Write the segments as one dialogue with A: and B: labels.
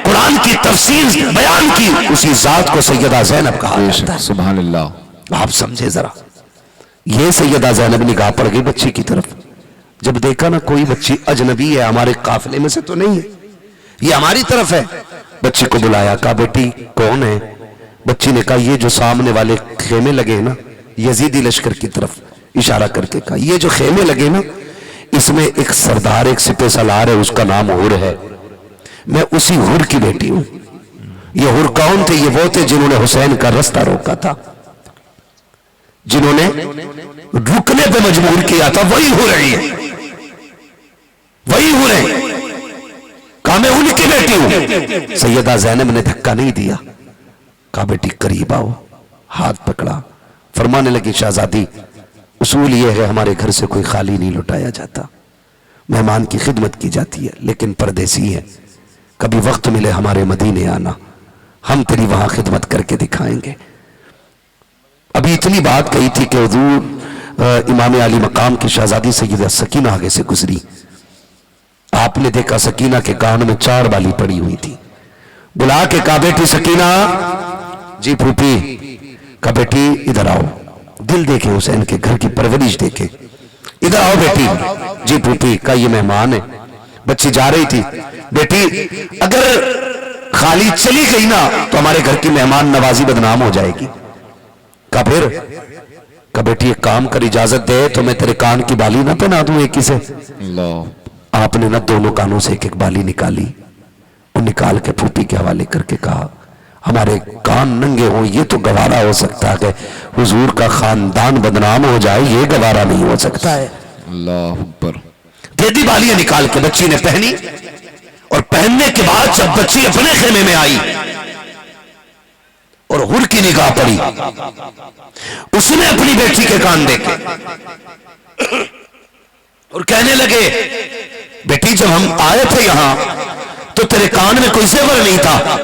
A: قرآن کی تفسیر بیان کی، اسی ذات کو سیدہ زینب کہا جاتا ہے۔
B: سبحان اللہ۔
A: آپ سمجھے ذرا، یہ سیدہ زینب نگاہ پڑ گئی بچی کی طرف، جب دیکھا نا کوئی بچی اجنبی ہے، ہمارے قافلے میں سے تو نہیں ہے، یہ ہماری طرف ہے، بچی کو بلایا، کہا بیٹی کون ہے؟ بچی نے کہا یہ جو سامنے والے خیمے لگے نا، یزیدی لشکر کی طرف اشارہ کر کے کہا یہ جو خیمے لگے نا، اس میں ایک سردار، ایک سپہ سالار ہے، اس کا نام حر ہے، میں اسی حر کی بیٹی ہوں۔ یہ حر کون تھے؟ یہ وہ تھے جنہوں نے حسین کا رستہ روکا تھا، جنہوں نے رکنے پہ مجبور کیا تھا، وہی حر ہے، وہی حر ہے، کہا میں ان کی بیٹی ہوں۔ سیدہ زینب نے دھکا نہیں دیا، کہا بیٹی قریب آؤ، ہاتھ پکڑا، فرمانے لگی شہزادی اصول یہ ہے ہمارے گھر سے کوئی خالی نہیں لٹایا جاتا، مہمان کی خدمت کی جاتی ہے، لیکن پردیسی ہے، کبھی وقت ملے ہمارے مدینے آنا، ہم تیری وہاں خدمت کر کے دکھائیں گے۔ ابھی اتنی بات کہی تھی کہ حضور امام علی مقام کی شہزادی سیدہ سکینہ آگے سے گزری، آپ نے دیکھا سکینہ کے کان میں 4 بالی پڑی ہوئی تھی، بلا کے کہا بیٹی سکینہ، جی پھوپھی، کہا بیٹی ادھر آؤ، دل دیکھے حسین کے گھر کی پرورش دیکھے، ادھر آؤ بیٹی، جی پھوپھی، کہا یہ مہمان ہے۔ بچی جا رہی تھی، بیٹی اگر خالی چلی گئی نا تو ہمارے گھر کی مہمان نوازی بدنام ہو جائے گی۔ کہا پھر؟ کہا بیٹی ایک کام کر، اجازت دے تو میں تیرے کان کی بالی نہ پہنا دوں ایک ہی سے۔
B: اللہ۔
A: آپ نے نہ دونوں کانوں سے ایک ایک بالی نکالی، اور نکال کے پھوپھی کے حوالے کر کے کہا ہمارے کان ننگے ہوں یہ تو گوارا ہو سکتا ہے، حضور کا خاندان بدنام ہو جائے یہ گوارا نہیں ہو سکتا ہے۔
B: اللہ اکبر۔
A: دے دی بالیاں نکال کے، بچی نے پہنی، اور پہننے کے بعد جب بچی اپنے خیمے میں آئی اور حر کی نگاہ پڑی، اس نے اپنی بیٹی کے کان دیکھے اور کہنے لگے بیٹی جب ہم آئے تھے یہاں تو تیرے کان میں کوئی زیور نہیں تھا،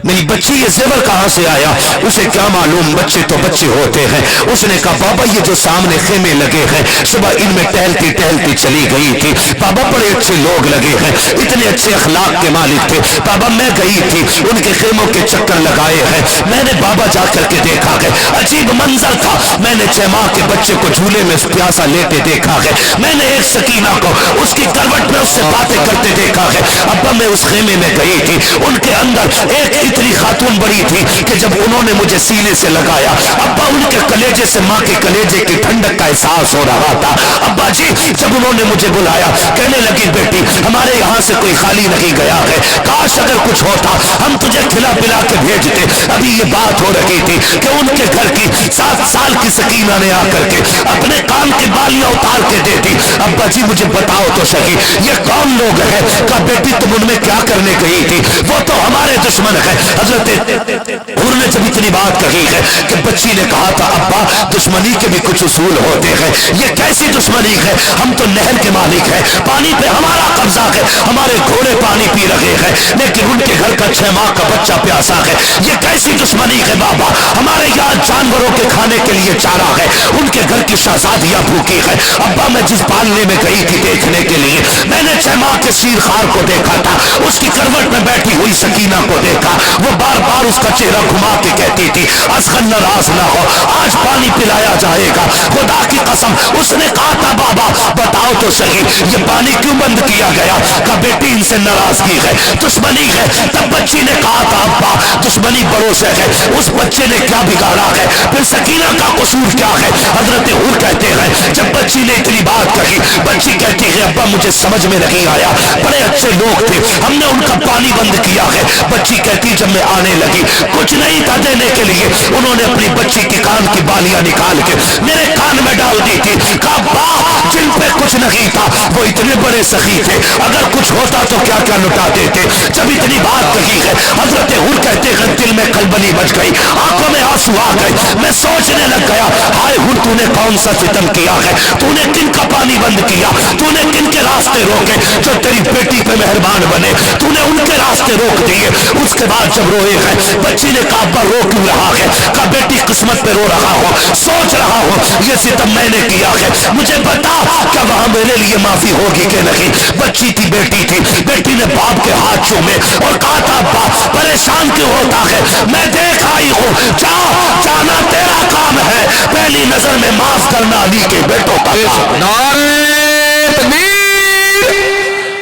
A: میری بچی یہ زیور کہاں سے آیا؟ اسے کیا معلوم، بچے تو بچے ہوتے ہیں۔ اس نے کہا بابا یہ جو سامنے خیمے لگے ہیں صبح ان میں ٹہلتی ٹہلتی چلی گئی تھی، بابا بڑے اچھے لوگ لگے ہیں، اتنے اچھے اخلاق کے مالک تھے، بابا میں گئی تھی ان کے خیموں کے چکر لگائے ہیں، میں نے بابا جا کر کے دیکھا ہے عجیب منظر تھا، میں نے 6 ماہ کے بچے کو جھولے میں پیاسا لیتے دیکھا ہے، میں نے ایک سکینہ کو اس کی کروٹ میں اس سے باتیں کرتے دیکھا ہے۔ ابا میں اس خیمے میں گئی تھی، ان کے اندر ایک اتنی خاتون بڑی تھی کہ جب انہوں نے مجھے سینے سے لگایا ابا ان کے کلیجے سے ماں کے کلیجے کی ٹھنڈک کا احساس ہو رہا تھا۔ ابا جی جب انہوں نے مجھے بلایا کہنے لگی بیٹی ہمارے یہاں سے کوئی خالی نہیں گیا ہے، کاش اگر کچھ ہوتا ہم تجھے کھلا پلا کے بھیجتے۔ ابھی یہ بات ہو رہی تھی کہ ان کے گھر کی 7 سال کی سکینہ نے آ کر کے اپنے کان کی بالیاں اتار کے دے دی۔ ابا جی مجھے بتاؤ تو صحیح یہ کون لوگ ہیں؟ کہا بیٹی تم ان میں کیا کرنے گئی تھی؟ وہ تو ہمارے دشمن ہے۔ حضرت حر نے جب اتنی بات کہی ہے کہ بچی نے کہا تھا ابا دشمنی کے بھی کچھ اصول ہوتے ہیں، یہ کیسی دشمنی ہے؟ ہم تو نہر کے مالک ہیں، پانی پہ ہمارا قبضہ ہے، ہمارے گھوڑے پانی پی رہے ہیں لیکن ان کے گھر کا 6 ماہ کا بچہ پیاسا ہے، یہ کیسی دشمنی ہے بابا؟ ہمارے یہاں جانوروں کے کھانے کے لیے چارہ ہے، ان کے گھر کی شہزادیاں بھوکی ہے۔ ابا میں جس پالنے میں گئی تھی دیکھنے کے لیے میں نے 6 ماہ کے شیر خار کو دیکھا تھا، اس کی کروٹ میں بیٹھی ہوئی سکینہ کو دیکھا، وہ بار بار اس کا چہرہ گھما کے کہتی تھی اصغر ناراض نہ ہو آج پانی پلایا جائے گا، خدا کی قسم۔ اس نے کہا تھا بابا بتاؤ تو صحیح یہ پانی کیوں بند کیا گیا؟ کہا بیٹی ان سے ناراضگی ہے، دشمنی ہے۔ تب بچی نے کہا تھا ابا دشمنی بڑوں سے ہے، اس بچے نے کیا بگاڑا ہے؟ پھر سکینہ کا قصور کیا ہے؟ حضرت حر کہتے ہیں جب بچی نے اتنی بات کہی بچی کہتی ہے ابا مجھے سمجھ میں نہیں آیا، بڑے اچھے لوگ تھے ہم نے ان کا پانی بند کیا ہے۔ بچی کہتی جب میں آنے لگی کچھ نہیں تھا دینے کے لیے، انہوں نے اپنی بچی کی کان کی بالیاں نکال کے میرے کان میں ڈال دی تھی۔ کہا باپ جن پہ کچھ نہیں تھا وہ اتنے بڑے سخی تھے، اگر کچھ ہوتا تو کیا کیا لٹا دیتے۔ جب اتنی بات کہی ہے حضرت حر کہتے ہیں دل میں کھلبلی مچ گئی، آنکھوں میں آنسو آ گئے، میں سوچنے لگ گیا ہائے حر تو نے کون سا ستم کیا ہے؟ تو نے کن کا پانی بند کیا؟ تو نے کن کے راستے روکے جو تیری بیٹی پہ مہربان بنے؟ تو نے ان کے راستے ہفتے روک دیے. اس کے بعد جب روئے ہیں بچی نے کہا ابا رو کیوں رہا ہے؟ کہا بیٹی قسمت پہ رو رہا ہوں, سوچ رہا ہوں یہ ستم میں نے کیا ہے, مجھے بتا کیا وہاں میرے لیے معافی ہوگی کہ نہیں. بچی تھی, بیٹی تھی, بیٹی نے باپ کے ہاتھ چومے اور کہا تھا ابا پریشان کیوں ہوتا ہے, میں دیکھ آئی ہوں, جانا تیرا کام ہے, پہلی نظر میں معاف کرنا علی کے بیٹوں کا کام.
B: نعرہ تکبیر,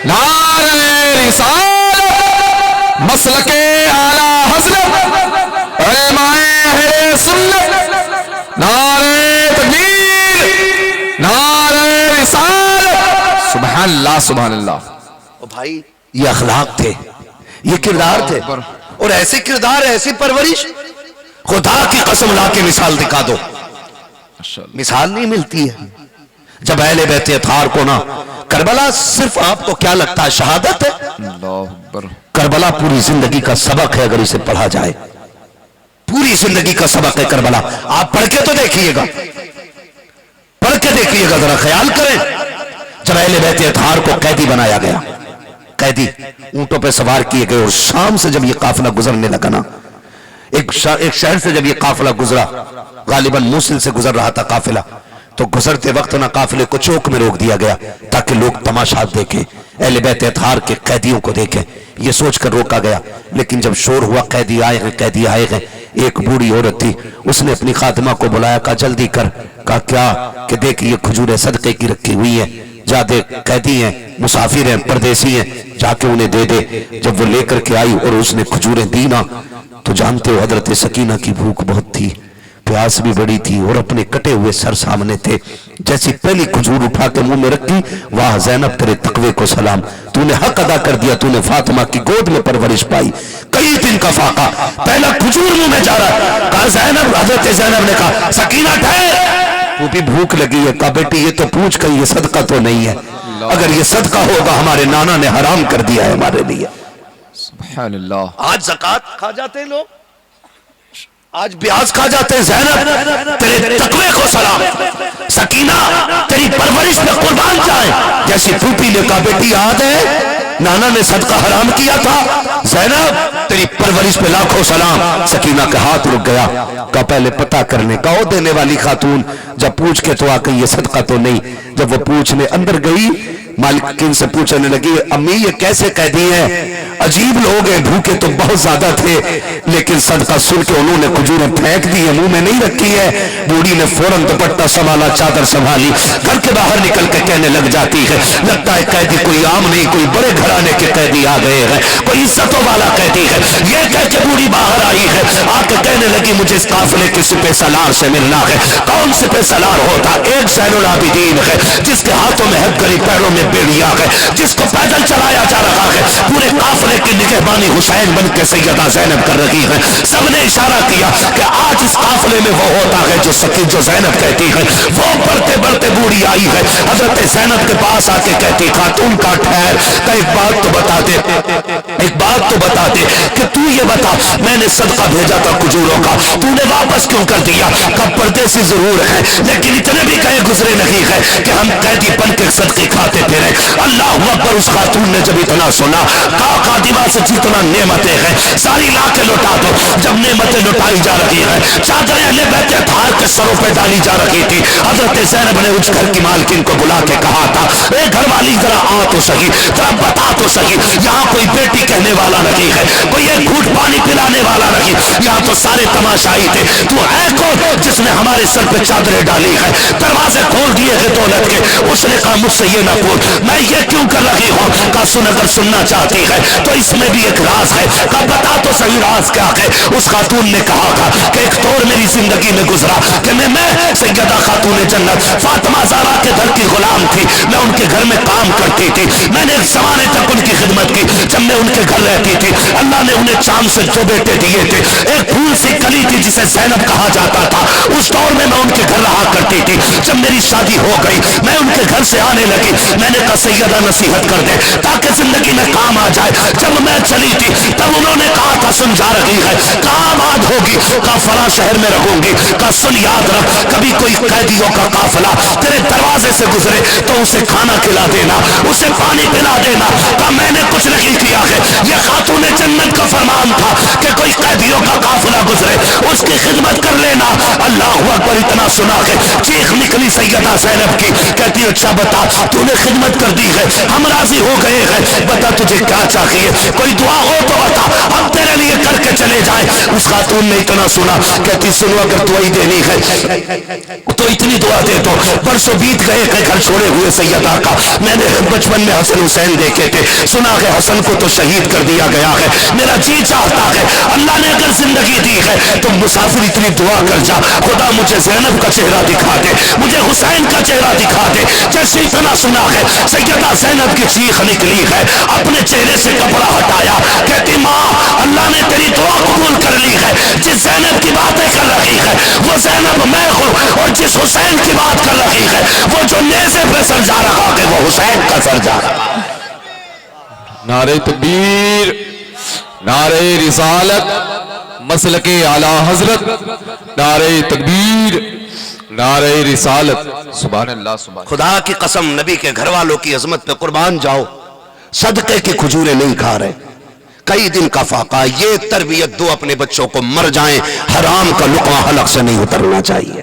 B: نعرہ رسالت, مسلک اعلی حضرت علماء اہل سنت, نعرہ تکبیر, نعرہ رسالت. سبحان اللہ سبحان اللہ.
A: بھائی یہ اخلاق تھے, یہ کردار تھے, اور ایسے کردار ایسی پرورش خدا کی قسم لا کے مثال دکھا دو, مثال نہیں ملتی ہے. جب اہل بیت اطہار کو نا کربلا صرف آپ کو کیا لگتا ہے شہادت ہے؟
B: اللہ اکبر.
A: کربلا پوری زندگی کا سبق ہے اگر اسے پڑھا جائے, پوری زندگی کا سبق ہے کربلا. آپ پڑھ کے تو دیکھیے گا, پڑھ کے دیکھیے گا, ذرا خیال کریں. جب اہل بیت اطہار کو قیدی بنایا گیا, قیدی اونٹوں پہ سوار کیے گئے, اور شام سے جب یہ قافلہ گزرنے لگا نا, ایک شہر سے جب یہ قافلہ گزرا, غالباً موصل سے گزر رہا تھا قافلہ, تو گزرتے وقت نا قافلے کو چوک میں روک دیا گیا تاکہ لوگ تماشا دیکھیں, اہل بیت اطہار کے قیدیوں کو دیکھیں. یہ سوچ کر روکا گیا, لیکن جب شور ہوا قیدی آئے ہیں, قیدی آئے ہیں, ایک بوڑھی عورت تھی, اس نے اپنی خادمہ کو بلایا, کہا جلدی کر. کہا کیا؟ کہ دیکھ یہ کھجوریں صدقے کی رکھی ہوئی ہیں, جا دے, قیدی ہیں, مسافر ہیں, پردیسی ہیں, جا کے انہیں دے دے. جب وہ لے کر کے آئی اور اس نے کھجوریں دی نا, تو جانتے ہو حضرت سکینہ کی بھوک بہت تھی, پیاس بھی بڑی تھی, اور اپنے کٹے ہوئے سر سامنے تھے. جیسی پہلی کھجور اٹھا کے منہ میں رکھی, واہ زینب تیرے تقوی کو سلام, تو نے حق ادا کر دیا, تو نے فاطمہ کی گود میں پرورش پائی. کئی دن کا فاقہ, پہلا کھجور منہ میں جا رہا, کہا زینب, حضرت زینب نے کہا سکینہ ٹھہر, وہ بھی بھوک لگی ہے. کہا بیٹی یہ تو پوچھ کر یہ صدقہ تو نہیں ہے, اگر یہ صدقہ ہوگا ہمارے نانا نے حرام کر دیا ہے ہمارے لیے.
B: سبحان اللہ.
A: آج زکوٰۃ کھا جاتے ہیں لوگ, آج بیاز کھا جاتے ہیں. زینب تیرے تقوی کو سلام, سکینہ تیری پرورش میں قربان جائے. جیسی پھوپھی نے کہا بیٹی یاد ہے نانا نے صدقہ حرام کیا تھا, زینب تیری پرورش پہ لاکھوں سلام. سکینہ کا ہاتھ رک گیا, کہا پہلے پتہ کرنے کا, او دینے والی خاتون, جب پوچھ کے تو آ کے یہ صدقہ تو نہیں. جب وہ پوچھنے اندر گئی, مالکین سے پوچھنے لگی, امی یہ کیسے قیدی ہیں؟ عجیب لوگ ہیں, بھوکے تو بہت زیادہ تھے, لیکن صدقہ سن کے انہوں نے کھجوریں پھینک دی ہے, منہ میں نہیں رکھی ہے. بوڑھی نے فوراً دوپٹہ سنبھالا, چادر سنبھالی, گھر کے باہر نکل کے کہنے لگ جاتی ہے, لگتا ہے قیدی کوئی عام نہیں, کوئی بڑے گھرانے کے قیدی آ گئے ہیں, کوئی عزتوں والا قیدی ہے. یہ کہہ کے بوڑھی باہر آئی ہے, آ کے کہنے لگی مجھے اس قافلے کے سپہ سالار سے ملنا ہے. کون سپہ سالار ہوتا؟ ایک زین العابدین ہے, جس کے ہاتھوں میں ہتھکڑی, پیروں میں بیڑیا ہے, جس کو پیدل چلایا جا رہا ہے. پورے قافلے کی نگہبانی حسین بن کے سیدہ زینب کر رہی ہے. سب نے اشارہ کیا کہ آج اس قافلے میں وہ ہوتا ہے جو زینب کہتی ہے. وہ بڑھتے بڑھتے بوڑھی آئی ہے, حضرت زینب کے پاس آ کے کہتی, خاتون کا ٹھہر, کہ ایک بات تو بتا دے, ایک بات تو بتا دے کہ تو یہ بتا, میں نے صدقہ بھیجا تھا کھجوروں کا, تو نے واپس کیوں کر دیا؟ کب پردیسی ضرور ہے, لیکن اتنے بھی کہیں گزرے نہیں ہے کہ ہم قیدی بن کے صدقے کھاتے پھرے. اللہ اکبر. اس خاتون نے جب اتنا سنا, کہا خادمہ سے جتنا نعمتیں ہیں ساری لا کے لوٹا دو. جب نعمتیں لوٹائی جا رہی ہیں, چادریں اہل بیت اطہار کے سروں پہ ڈالی جا رہی تھی, حضرت زینب نے اس گھر کی مالکن کو بلا کے کہا تھا, اے گھر والی ذرا آ تو صحیح, ذرا بتا تو صحیح, یہاں کوئی بیٹی کہنے والا نہیں ہے, کوئی ایک گھوٹ پانی پلانے والا نہیں, یہاں تو سارے تماشائی تھے. تو اے کون جس نے ہمارے سر پہ چادریں ڈالی ہے, دروازے کھول دیے ہیں دولت کے؟ اس نے کہا مجھ سے یہ نہ پوچھ, میں یہ کیوں کر رہی ہوں؟ کہا سن, اگر سننا چاہتی ہے تو اس میں بھی ایک راز ہے. کہا بتا تو صحیح راز کیا ہے؟ اس خاتون نے کہا تھا کہ ایک دور میری زندگی میں گزرا کہ میں سیدہ خاتون جنت فاطمہ زہرا کے گھر کی غلام تھی, میں ان کے گھر میں کام کرتی تھی, میں نے ایک زمانے تک ان کی خدمت کی. جب میں ان کے گھر رہتی تھی, اللہ نے انہیں چاند سے جو بیٹے دیے تھے, ایک پھول سی کلی تھی جسے زینب کہا جاتا تھا, اس دور میں ان کے گھر رہا کرتی تھی. جب میری شادی ہو گئی, میں ان کے گھر سے آنے لگی, میں نے کہا سیدہ نصیحت کر دے تاکہ زندگی میں کام آ جائے. جب میں چلی تھی تب انہوں نے کہا تھا سن جا رہی ہے, کہاں آباد ہوگی؟ کہا فلاں شہر میں رہوں گی. کہا سن یاد رکھ, کبھی کوئی قیدیوں کا قافلہ تیرے دروازے سے گزرے تو اسے کھانا کھلا دینا, اسے پانی پلا دینا. کہا میں نے کچھ نہیں کیا ہے. یہ خاتون سامنے جنت کا فرمان تھا کہ کوئی قیدیوں کا قافلہ گزرے اس کی خدمت کر لینا. اللہ اکبر. اتنا سنا کے چیخ نکلی سیدہ زینب کی. کہتی اچھا بتا تو نے خدمت کر دی ہے, ہم راضی ہو گئے ہیں, بتا تجھے کیا چاہیے, کوئی دعا ہو تو بتا, ہم تیرے لیے کر کے چلے جائیں. اس خاتون نے اتنا سنا, کہتی سنو اگر دعائی دینی ہے تو اتنی دعا دے دو. برسوں بیت گئے کہ گھر چھوڑے ہوئے سیدہ کا. میں نے بچپن میں حسن حسین دیکھے تھے, سنا کہ حسن کو تو شہید کر دیا گیا ہے. میرا جی چاہتا ہے اللہ نے اگر زندگی دی ہے تو مسافر اتنی دعا کر جا, خدا مجھے زینب کا چہرہ دکھا دے, مجھے حسین کا چہرہ دکھا دے. جیسے اتنا سنا ہے سیدہ زینب کی چیخ نکلی ہے, اپنے چہرے سے کپڑا ہٹایا, کہتی ماں اللہ نے تیری دعا قبول کر لی ہے. جس زینب کی باتیں کر رہی ہے وہ زینب میں ہوں, اور جس حسین کی بات کر رہی ہے وہ جو نیزے پہ سر جا رہا ہے وہ حسین کا سر جا رہا ہے.
B: نعرہ تکبیر, نعرہ رسالت, مسلک اعلی حضرت, نعرہ تکبیر, نعرہ رسالت. سبحان اللہ, سبحان
A: خدا کی قسم نبی کے گھر والوں کی عظمت پہ قربان جاؤ, صدقے کی کھجوریں نہیں کھا رہے, کئی دن کا فاقہ. یہ تربیت دو اپنے بچوں کو, مر جائیں حرام کا لقمہ حلق سے نہیں اترنا چاہیے.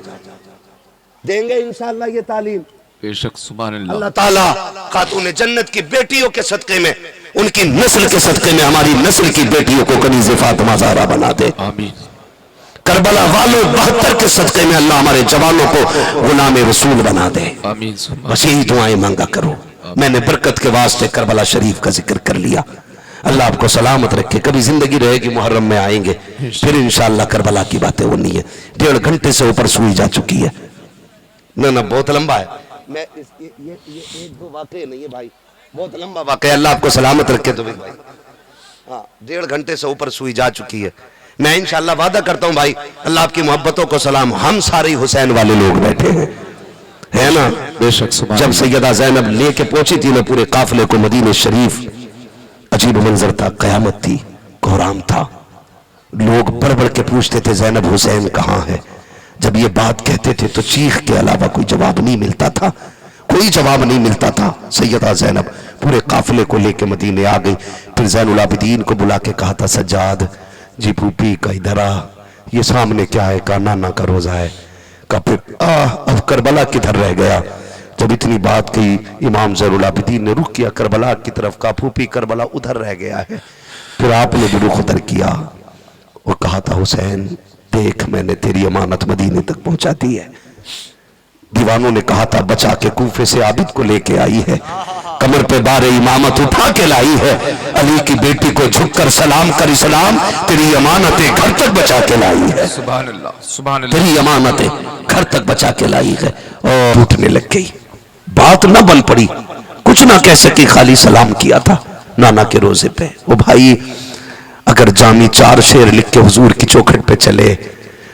A: دیں گے انشاءاللہ یہ تعلیم
B: بے شک. سبحان اللہ.
A: اللہ تعالیٰ خاتون جنت کی بیٹیوں کے صدقے میں, ان کی نسل کے صدقے میں ہماری نسل کی بیٹیوں کو کنیز فاطمہ زہرا بنا دے.
B: آمین.
A: کربلا والوں 72 کے صدقے میں اللہ ہمارے جوانوں کو غلام رسول بنا دے.
B: آمین.
A: بس یہی دعائیں مانگا کرو. میں نے برکت کے واسطے کربلا شریف کا ذکر کر لیا. اللہ آپ کو سلامت رکھے. کبھی زندگی رہے گی محرم میں آئیں گے, پھر انشاءاللہ کربلا کی باتیں ہونی ہے. 1.5 گھنٹے سے اوپر سوئی جا چکی ہے. نہ بہت لمبا ہے, میں یہ ایک دو واقعے نہیں ہے بھائی, بہت لمبا واقعہ. اللہ آپ کو سلامت رکھے. تو بھائی ہاں 1.5 گھنٹے سے اوپر سوئی جا چکی ہے. میں انشاءاللہ وعدہ کرتا ہوں بھائی, اللہ آپ کی محبتوں کو سلام. ہم سارے حسین والے لوگ بیٹھے ہیں, ہے نا.
B: بے شک. سبحان
A: جب سیدہ زینب لے کے پہنچی تھی نا پورے قافلے کو مدینہ شریف, عجیب منظر تھا. قیامت تھی, کوہرام تھا, لوگ بڑھ بڑھ کے پوچھتے تھے زینب حسین کہاں ہے. جب یہ بات کہتے تھے تو چیخ کے علاوہ کوئی جواب نہیں ملتا تھا, کوئی جواب نہیں ملتا تھا. سیدہ زینب پورے قافلے کو لے کے مدینے آ گئی. پھر زین العابدین کو بلا کے کہا تھا سجاد جی پھوپھی کا ادھر آ, یہ سامنے کیا ہے, کہا نانا کا روزہ ہے. کہا پھر اب کربلا کدھر رہ گیا. جب اتنی بات کہی امام زین العابدین نے رخ کیا کربلا کی طرف, کہا پھوپھی کربلا ادھر رہ گیا ہے. پھر آپ نے بھی رخ ادھر کیا اور کہا تھا حسین دیکھ میں نے تیری امانت مدینے تک پہنچا دی ہے. دیوانوں نے کہا تھا بچا کے کوفے سے عابد کو لے کے آئی ہے, کمر پہ بار امامت اٹھا کے لائی ہے. علی کی بیٹی کو جھک کر سلام کر اسلام, تیری امانتیں گھر تک بچا کے لائی ہے.
B: سبحان اللہ. سبحان اللہ.
A: تیری امانتیں گھر تک بچا کے لائی ہے. اور اٹھنے لگ گئی, بات نہ بن پڑی, کچھ نہ کہہ سکی, خالی سلام کیا تھا نانا کے روزے پہ. وہ بھائی اگر جامی 4 شعر لکھ کے حضور کی چوکھٹ پہ چلے,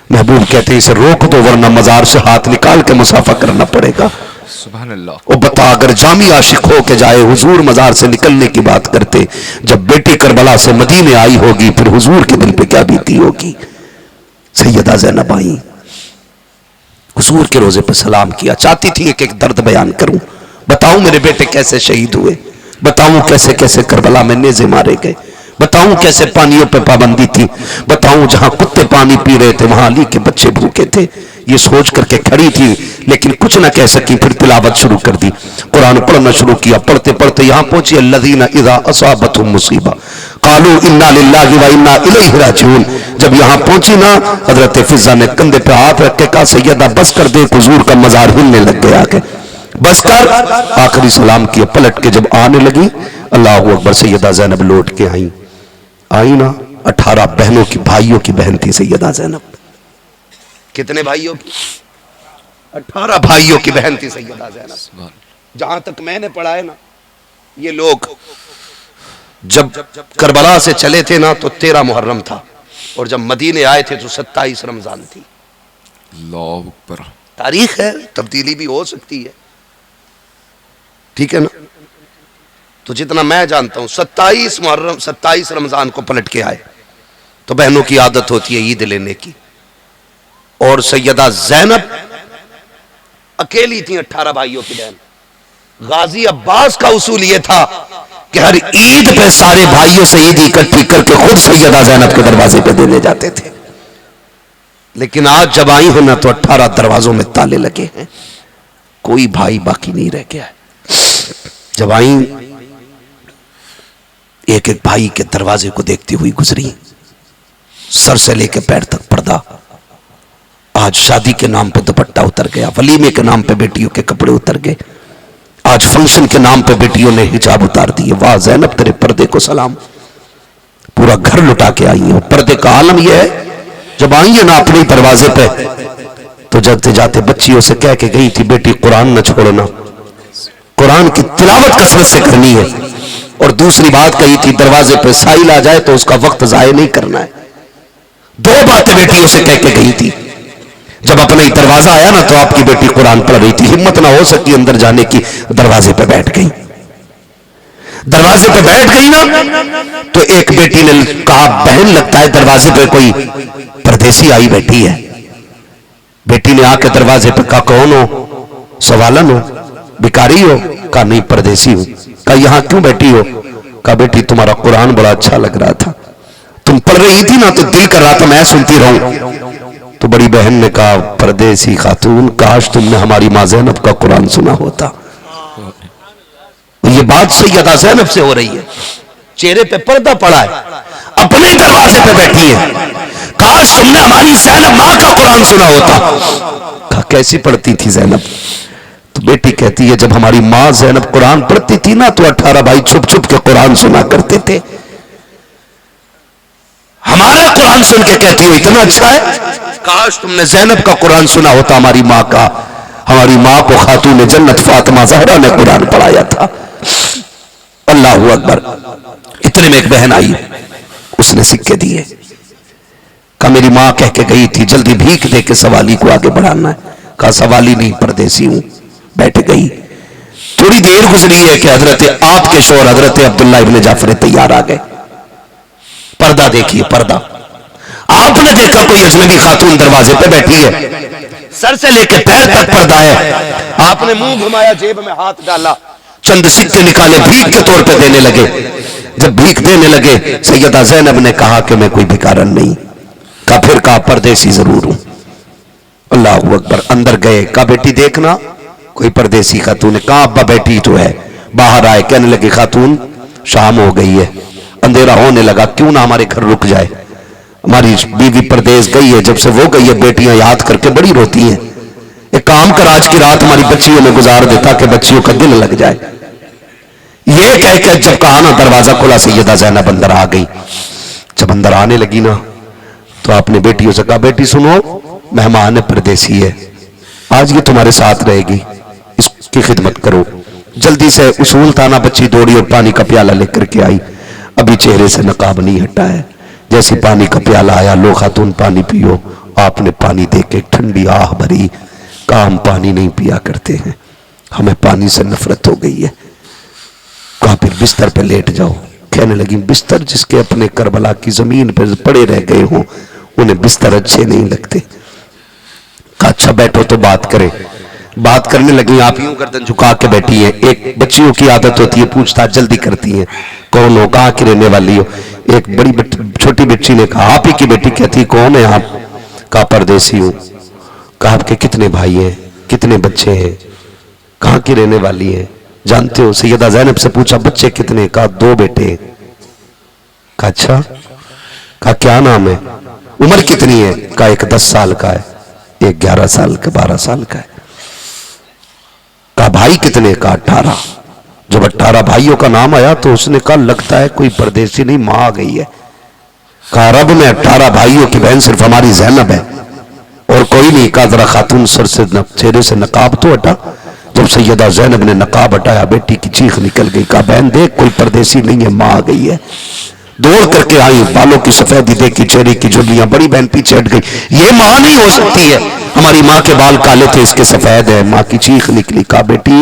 A: محبوب کہتے ہیں اسے روک دو ورنہ مزار سے ہاتھ نکال کے مسافہ کرنا پڑے گا.
B: سبحان اللہ.
A: وہ بتا اگر جامی عاشق ہو کے جائے, حضور مزار سے نکلنے کی بات کرتے, جب بیٹی کربلا سے مدینے آئی ہوگی پھر حضور کے دل پہ کیا بیتی ہوگی. سیدہ زینب آئی, حضور کے روزے پہ سلام کیا, چاہتی تھی ایک درد بیان کروں, بتاؤں میرے بیٹے کیسے شہید ہوئے, بتاؤں کیسے کیسے کربلا میں نیزے مارے گئے, بتاؤں کیسے پانیوں پہ پابندی تھی, بتاؤں جہاں کتے پانی پی رہے تھے وہاں علی کے بچے بھوکے تھے. یہ سوچ کر کے کھڑی تھی لیکن کچھ نہ کہہ سکی. پھر تلاوت شروع کر دی, قرآن پڑھنا شروع کیا. پڑھتے پڑھتے یہاں پہنچی الذین اذا اصابتهم مصیبہ قالوا انا للہ و انا الیہ راجعون. جب یہاں پہنچی نا حضرت فضہ نے کندھے پہ ہاتھ رکھ کے کہا سیدہ بس کر دے, حضور کا مزار ہلنے لگ گیا کہ بس کر. آخری سلام کیا, پلٹ کے جب آنے لگی اللہ اکبر, سیدہ زینب لوٹ کے آئی نا. 18 بہنوں کی, بھائیوں کی بہن تھی سیدہ زینب. کتنے بھائیوں کی؟ 18 بھائیوں کی بہن تھی سیدہ زینب. جہاں تک میں نے پڑھا ہے نا, یہ لوگ جب کربلا سے چلے تھے نا تو 13 محرم تھا, اور جب مدینے آئے تھے تو 27 رمضان تھی.
B: اللہ اکبر.
A: تاریخ ہے, تبدیلی بھی ہو سکتی ہے, ٹھیک ہے نا. تو جتنا میں جانتا ہوں 27 محرم 27 رمضان کو پلٹ کے آئے. تو بہنوں کی عادت ہوتی ہے عید لینے کی, اور سیدہ زینب اکیلی تھی 18 بھائیوں کی بہن. غازی عباس کا اصول یہ تھا کہ ہر عید پہ سارے بھائیوں سے عید اکٹھی کر کے خود سیدہ زینب کے دروازے پہ دینے جاتے تھے. لیکن آج جب آئی ہیں نا تو 18 دروازوں میں تالے لگے ہیں, کوئی بھائی باقی نہیں رہ گیا ہے. جب آئیں ایک ایک بھائی کے دروازے کو دیکھتی ہوئی گزری, سر سے لے کے پیر تک پردہ. آج شادی کے نام پہ دوپٹہ اتر گیا, ولیمے کے نام پہ بیٹیوں کے کپڑے اتر گئے, آج فنکشن کے نام پہ بیٹیوں نے حجاب اتار دیے. واہ زینب تیرے پردے کو سلام, پورا گھر لٹا کے آئی ہیں. پردے کا عالم یہ ہے جب آئی ہیں نا اپنے دروازے پہ تو جاتے جاتے بچیوں سے کہہ کے گئی تھی بیٹی قرآن نہ چھوڑنا, قرآن کی تلاوت کثرت سے کرنی ہے. اور دوسری بات کہی تھی دروازے پہ سائل آ جائے تو اس کا وقت ضائع نہیں کرنا ہے. دو باتیں بیٹیوں سے کہہ کے گئی تھی. جب اپنا ہی دروازہ آیا نا تو آپ کی بیٹی قرآن پڑھ رہی تھی, ہمت نہ ہو سکی اندر جانے کی, دروازے پہ بیٹھ گئی. دروازے پہ بیٹھ گئی نا تو ایک بیٹی نے کہا بہن لگتا ہے دروازے پہ کوئی پردیسی آئی بیٹھی ہے. بیٹی نے آ کے دروازے پہ کہا کون ہو, سوالن ہو, بھکاری ہو؟ کہا نہیں پردیسی ہوں. کہا یہاں کیوں بیٹھی ہو؟ کہا بیٹی تمہارا قرآن بڑا اچھا لگ رہا تھا, تم پڑھ رہی تھی نا تو دل کر رہا تھا میں سنتی رہوں. تو بڑی بہن نے کہا پردیسی خاتون کاش تم نے ہماری ماں زینب کا قرآن سنا ہوتا. یہ بات سیدہ زینب سے ہو رہی ہے, چہرے پہ پردہ پڑا ہے, اپنے دروازے پہ بیٹھی ہے. کاش تم نے ہماری زینب ماں کا قرآن سنا ہوتا. کہا کیسی پڑھتی تھی زینب؟ تو بیٹی کہتی ہے جب ہماری ماں زینب قرآن پڑھتی تھی نا تو 18 بھائی چھپ چھپ کے قرآن سنا کرتے تھے. ہمارا قرآن سن کے کہتی ہو اتنا اچھا ہے, کاش تم نے زینب کا قرآن سنا ہوتا ہماری ماں کا. ہماری ماں کو خاتون جنت فاطمہ زہرا نے قرآن پڑھایا تھا. اللہ اکبر. اتنے میں ایک بہن آئی, اس نے سکے دیے, کہا میری ماں کہہ کے گئی تھی جلدی بھیک دے کے سوالی کو آگے بڑھانا ہے. کہا سوالی نہیں پردیسی ہوں. بیٹھ گئی. تھوڑی دیر گزری ہے کہ حضرت آپ کے شوہر حضرت عبداللہ ابن جعفر تیار آ گئے. پردہ دیکھیے, پردہ. آپ نے دیکھا کوئی اجنبی خاتون دروازے پہ بیٹھی ہے, سر سے لے کے پیر تک پردہ ہے. آپ نے منہ گھمایا, جیب میں ہاتھ ڈالا, چند سکے نکالے, بھیک کے طور پہ دینے لگے. جب بھیک دینے لگے سیدہ زینب نے کہا کہ میں کوئی بھکارن نہیں. کہا پھر کہا پردیسی ضرور ہوں. اللہ اکبر. اندر گئے, کہا بیٹی دیکھنا کوئی پردیسی خاتون ہے. کہا ابا بیٹی تو ہے. باہر آئے, کہنے لگے خاتون شام ہو گئی ہے, اندھیرا ہونے لگا, کیوں نہ ہمارے گھر رک جائے. ہماری بیوی پردیس گئی ہے, جب سے وہ گئی ہے بیٹیاں یاد کر کے بڑی روتی ہیں. ایک کام کر آج کی رات ہماری بچیوں میں گزار دیتا کہ بچیوں کا دل لگ جائے. یہ کہہ کے جب کہا نا دروازہ کھلا, سیدہ زینب اندر آ گئی. جب اندر آنے لگی نا تو آپ نے بیٹیوں سے کہا بیٹی سنو, مہمان پردیسی ہے, آج یہ تمہارے ساتھ رہے گی, اس کی خدمت کرو. جلدی سے اصول تھا نا, بچی دوڑی اور پانی کا پیالہ لے کر کے آئی. ابھی چہرے سے نقاب نہیں ہٹا ہے. جیسے پانی کا پیالہ آیا, لو خاتون پانی پیو. آپ نے پانی دے کے ٹھنڈی آہ بھری. کہا ہم پانی نہیں پیا کرتے ہیں, ہمیں پانی سے نفرت ہو گئی ہے. کہا پھر بستر پہ لیٹ جاؤ. کہنے لگی بستر جس کے اپنے کربلا کی زمین پہ پڑے رہ گئے ہوں انہیں بستر اچھے نہیں لگتے. کہا اچھا بیٹھو تو بات کریں. بات کرنے لگی, آپ یوں گردن جھکا کے بیٹھی ہیں. ایک بچیوں کی عادت ہوتی ہے پوچھتاچھ جلدی کرتی ہیں, کون ہو, کہاں کی رہنے والی ہو. ایک بڑی چھوٹی بچی نے کہا آپ ہی کی بیٹی. کہتی کون ہے آپ؟ کہا پردیسی ہوں. کہا آپ کے کتنے بھائی ہیں, کتنے بچے ہیں, کہاں کی رہنے والی ہیں, جانتے ہو؟ سیدہ زینب سے پوچھا بچے کتنے؟ کہا 2 بیٹے. کہا اچھا. کہا کیا نام ہے, عمر کتنی ہے؟ کہا ایک 10 سال کا ہے, ایک 11 سال کا, 12 سال کا ہے. کہا بھائی کتنے؟ کہا 18. جب 18 بھائیوں کا نام آیا تو اس نے کہا لگتا ہے کوئی پردیسی نہیں, ماں آ گئی ہے. کہا رب میں 18 بھائیوں کی بہن صرف ہماری زینب ہے اور کوئی نہیں. کہا ذرا خاتون سر سے چہرے سے نقاب تو ہٹا. جب سیدہ زینب نے نقاب ہٹایا بیٹی کی چیخ نکل گئی. کہا بہن دیکھ کوئی پردیسی نہیں ہے, ماں آ گئی ہے. دوڑ کر کے آئی, بالوں کی سفیدی دیکھی, چہرے کی جھلیاں. بڑی بہن پیچھے ہٹ گئی, یہ ماں نہیں ہو سکتی ہے, ہماری ماں کے بال کالے تھے اس کے سفید ہے. ماں کی چیخ نکلی. کہا بیٹی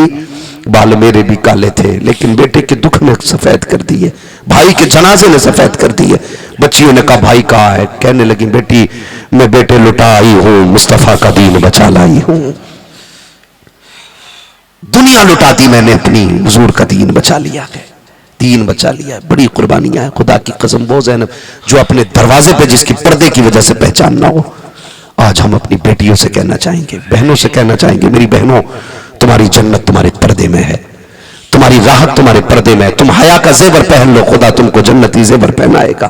A: بال میرے بھی کالے تھے لیکن بیٹے کے دکھ نے سفید کر دیے, بھائی کے جنازے نے سفید کر دیے. بچیوں نے کہا بھائی کہاں ہے؟ کہنے لگی بیٹی میں بیٹے لٹا آئی ہوں, مصطفیٰ کا دین بچا لائی ہوں. دنیا لٹا دی میں نے, اپنی حضور کا دین بچا لیا. دین بچا لیا ہے. بڑی قربانیاں ہیں. خدا کی قسم وہ زینب جو اپنے دروازے پہ جس کی پردے کی وجہ سے پہچان نہ ہو. آج ہم اپنی بیٹیوں سے کہنا چاہیں گے, بہنوں سے کہنا چاہیں گے, میری بہنوں تمہاری جنت تمہارے پردے میں ہے, تمہاری راحت تمہارے پردے میں ہے. تم حیا کا زیور پہن لو, خدا تم کو جنتی زیور پہنائے گا.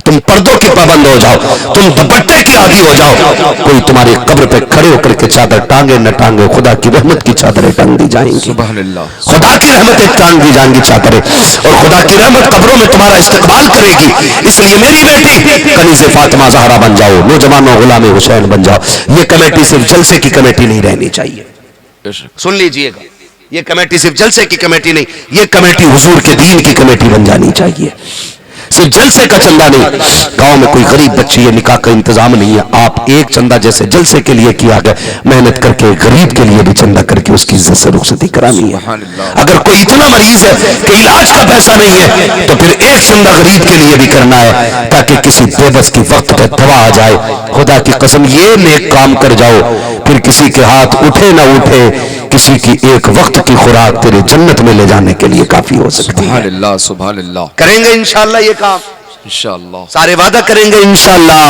A: تم پردوں کے پابند ہو جاؤ, تم دوپٹے کے عادی ہو جاؤ, کوئی تمہاری قبر پہ کھڑے ہو کر کے چادر ٹانگے نہ ٹانگے, خدا کی رحمت کی چادریں ٹانگ دی جائیں گی.
B: سبحان اللہ.
A: خدا کی رحمتیں ٹانگ دی جائیں گی چادریں, اور خدا کی رحمت قبروں میں تمہارا استقبال کرے گی. اس لیے میری بیٹی کنیز فاطمہ زہرا بن جاؤ, نوجوانوں غلام حسین بن جاؤ. یہ کمیٹی صرف جلسے کی کمیٹی نہیں رہنی چاہیے. سن لیجئے گا, یہ کمیٹی صرف جلسے کی کمیٹی نہیں, یہ کمیٹی حضور کے دین کی کمیٹی بن جانی چاہیے. صرف جلسے کا چندہ نہیں. گاؤں میں کوئی غریب بچی ہے, نکاح کا انتظام نہیں ہے, آپ ایک چندہ جیسے جلسے کے لیے کیا گیا, محنت کر کے غریب کے لیے بھی چندہ کر کے اس کی عزت سے رخصتی کرانی ہے. اگر کوئی اتنا مریض ہے کہ علاج کا پیسہ نہیں ہے تو پھر ایک چندہ غریب کے لیے بھی کرنا ہے, تاکہ کسی بے بس کی وقت پہ دوا آ جائے. خدا کی قسم یہ نیک کام کر جاؤ, پھر کسی کے ہاتھ اٹھے نہ اٹھے, کسی کی ایک وقت کی خوراک تیرے جنت میں لے جانے کے لیے کافی ہو سکتی ہے.
B: سبحان اللہ. سبحان اللہ.
A: کریں گے انشاءاللہ یہ کام,
B: انشاءاللہ.
A: سارے وعدہ کریں گے انشاءاللہ.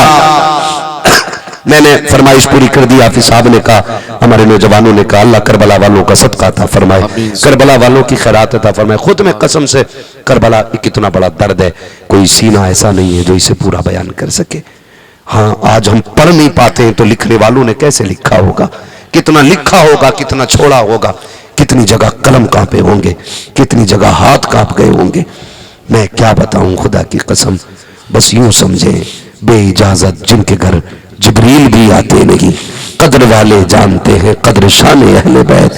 A: میں نے فرمائش پوری کر دی. حافظ صاحب نے کہا, ہمارے نوجوانوں نے کہا, اللہ کربلا والوں کا صدقہ عطا فرمائے, کربلا والوں کی خیرات عطا فرمائے. خود میں قسم سے کربلا کتنا بڑا درد ہے, کوئی سینہ ایسا نہیں ہے جو اسے پورا بیان کر سکے. ہاں آج ہم پڑھ نہیں پاتے ہیں تو لکھنے والوں نے کیسے لکھا ہوگا, کتنا لکھا ہوگا, کتنا چھوڑا ہوگا, کتنی جگہ قلم کانپے ہوں گے, کتنی جگہ ہاتھ کانپ گئے ہوں گے. میں کیا بتاؤں, خدا کی قسم. بس یوں سمجھیں, بے اجازت جن کے گھر جبریل بھی آتے نہیں, قدر والے جانتے ہیں قدر شان اہل بیت,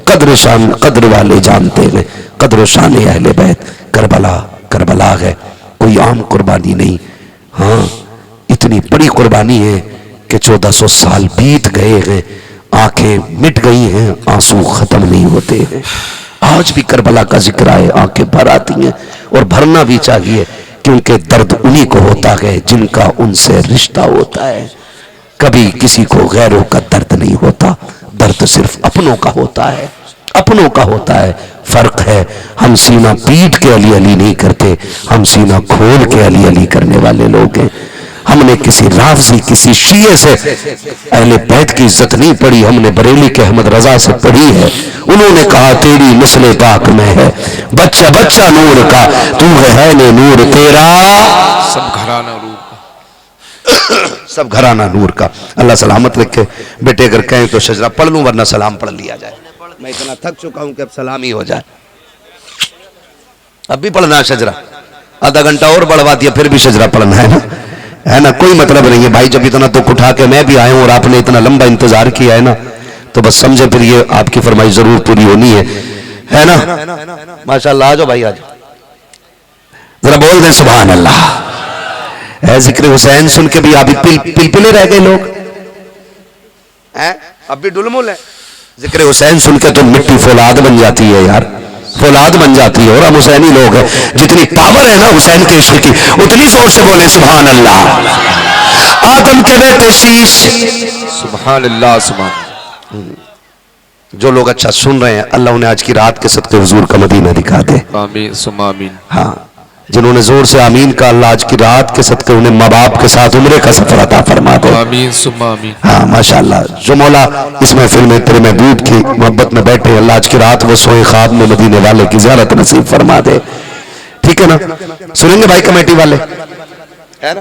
A: قدر والے جانتے ہیں قدر شان اہل بیت. کربلا کربلا ہے, کوئی عام قربانی نہیں. ہاں اتنی بڑی قربانی ہے کہ 1400 سال بیت گئے ہیں, آنکھیں مٹ گئی ہیں, آنسو ختم نہیں ہوتے ہیں. آج بھی کربلا کا ذکر آئے آنکھیں بھر آتی ہیں, اور بھرنا بھی چاہیے, کیونکہ درد انہی کو ہوتا ہے جن کا ان سے رشتہ ہوتا ہے. کبھی کسی کو غیروں کا درد نہیں ہوتا, درد صرف اپنوں کا ہوتا ہے, اپنوں کا ہوتا ہے. فرق ہے, ہم سینہ پیٹ کے علی علی نہیں کرتے, ہم سینہ کھول کے علی علی کرنے والے لوگ ہیں. ہم نے کسی رافضی کسی شیعہ سے اہل بیت کی عزت نہیں پڑھی, ہم نے بریلی کے احمد رضا سے پڑھی ہے. انہوں نے کہا تیری نسل پاک میں ہے بچہ بچہ نور کا, تو ہے نے نور تیرا,
B: سب گھرانہ نور کا,
A: سب گھرانہ نور کا. اللہ سلامت رکھے. بیٹے اگر کہیں تو شجرہ پڑھ لوں, ورنہ سلام پڑھ لیا جائے. میں اتنا تھک چکا ہوں کہ اب سلام ہی ہو جائے. اب بھی پڑھنا شجرہ, آدھا گھنٹہ اور بڑھوا دیا پھر بھی شجرہ پڑھنا ہے نا, کوئی مطلب نہیں ہے بھائی. جب اتنا دکھ اٹھا کے میں بھی آیا ہوں اور آپ نے اتنا لمبا انتظار کیا ہے نا, تو بس سمجھے پھر یہ آپ کی فرمائش ضرور پوری ہونی ہے نا. ماشاءاللہ, آجو بھائی آجو, ذرا بول دیں سبحان اللہ. اے ذکر حسین سن کے بھی آپ پلپلے رہ گئے لوگ, اب بھی ڈلمول ہے. ذکر حسین سن کے تو مٹی فولاد بن جاتی ہے یار, فولاد بن جاتی ہے. اور ہم حسینی لوگ ہیں, جتنی پاور ہے نا حسین کے عشق کی, اتنی زور سے بولیں سبحان اللہ. آدم کے بیٹے شیش,
B: سبحان اللہ. سبحان.
A: جو لوگ اچھا سن رہے ہیں, اللہ انہیں آج کی رات کے صدقے حضور کا مدینہ دکھا دے.
B: آمین ثم آمین.
A: ہاں, جنہوں نے زور سے آمین کا, اللہ آج کی رات کے صدقے انہیں ماں باپ کے ساتھ عمرے کا سفر عطا فرما دے.
B: آمین ثم آمین.
A: ہاں ماشاءاللہ. جو مولا اس محفل میں تیرے محبوب کی محبت میں بیٹھے, اللہ آج کی رات وہ سوئے خواب میں مدینے والے کی زیارت نصیب فرما دے. ٹھیک ہے نا, سنیں گے بھائی کمیٹی والے, ہے نا.